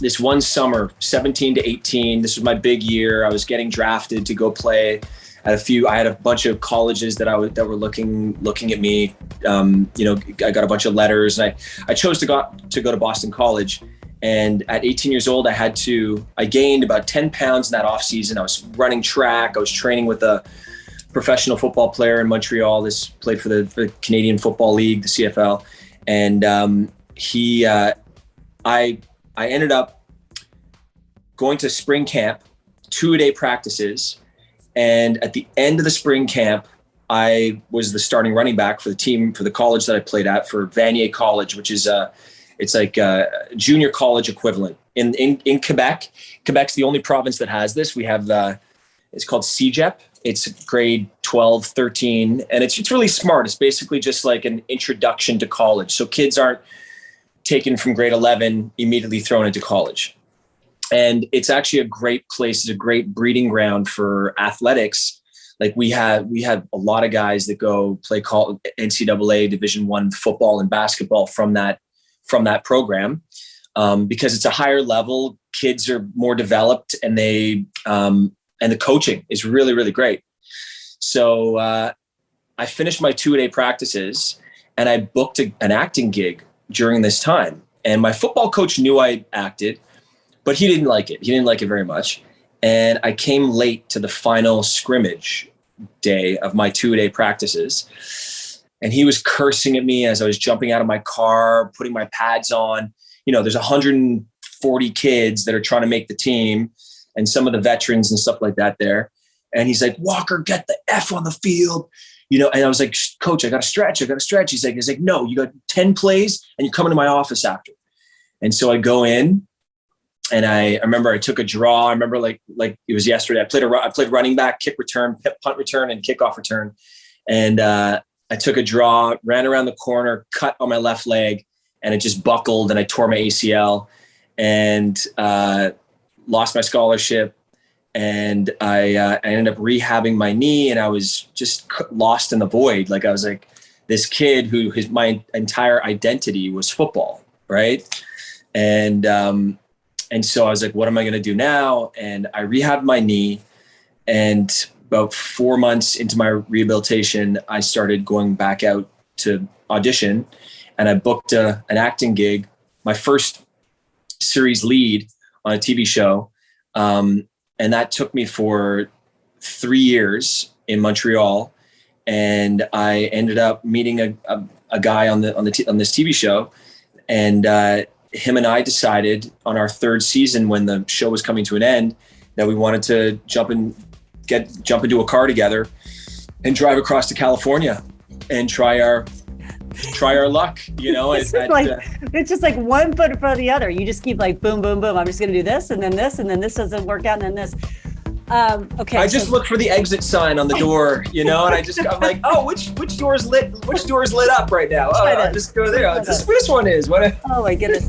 this one summer, 17 to 18, this was my big year. I was getting drafted to go play at I had a bunch of colleges that were looking at me. I got a bunch of letters, and I chose to go to Boston College. And at 18 years old, I gained about 10 pounds in that off season. I was running track. I was training with a professional football player in Montreal. This played for the Canadian Football League, the CFL. And I ended up going to spring camp, 2-a-day practices. And at the end of the spring camp, I was the starting running back for the team, for the college that I played at, for Vanier College, which is it's like a junior college equivalent in Quebec. Quebec's the only province that has this. We have it's called CEGEP. It's grade 12, 13, and it's really smart. It's basically just like an introduction to college. So kids aren't taken from grade 11 immediately thrown into college. And it's actually a great place. It's a great breeding ground for athletics. Like we have a lot of guys that go play NCAA Division I football and basketball from that program, because it's a higher level. Kids are more developed, and and the coaching is really, really great. So I finished my 2-a-day practices, and I booked an acting gig during this time. And my football coach knew I acted, but he didn't like it. He didn't like it very much. And I came late to the final scrimmage day of my 2-a-day practices. And he was cursing at me as I was jumping out of my car, putting my pads on. There's 140 kids that are trying to make the team, and some of the veterans and stuff like that there. And he's like, "Walker, get the F on the field." And I was like, "Coach, I got to stretch. He's like, "No, you got 10 plays and you're coming to my office after." And so I go in, and I remember I took a draw. I remember like it was yesterday. I played running back, kick return, punt return, and kickoff return. And I took a draw, ran around the corner, cut on my left leg, and it just buckled, and I tore my ACL and lost my scholarship. And I ended up rehabbing my knee, and I was just lost in the void. Like I was like this kid my entire identity was football, right? And so I was like, what am I going to do now? And I rehabbed my knee, and about 4 months into my rehabilitation, I started going back out to audition, and I booked an acting gig, my first series lead on a TV show. And that took me for 3 years in Montreal. And I ended up meeting a guy on this TV show. And him and I decided on our 3rd season, when the show was coming to an end, that we wanted to jump into a car together and drive across to California and try our luck, It's just like one foot in front of the other. You just keep like boom, boom, boom. I'm just going to do this, and then this, and then this doesn't work out, and then this. Okay. I just look for the exit sign on the door, and I'm like, oh, which door is lit? Which door is lit up right now? Oh, I'll just go there. This one is. What? Oh my goodness.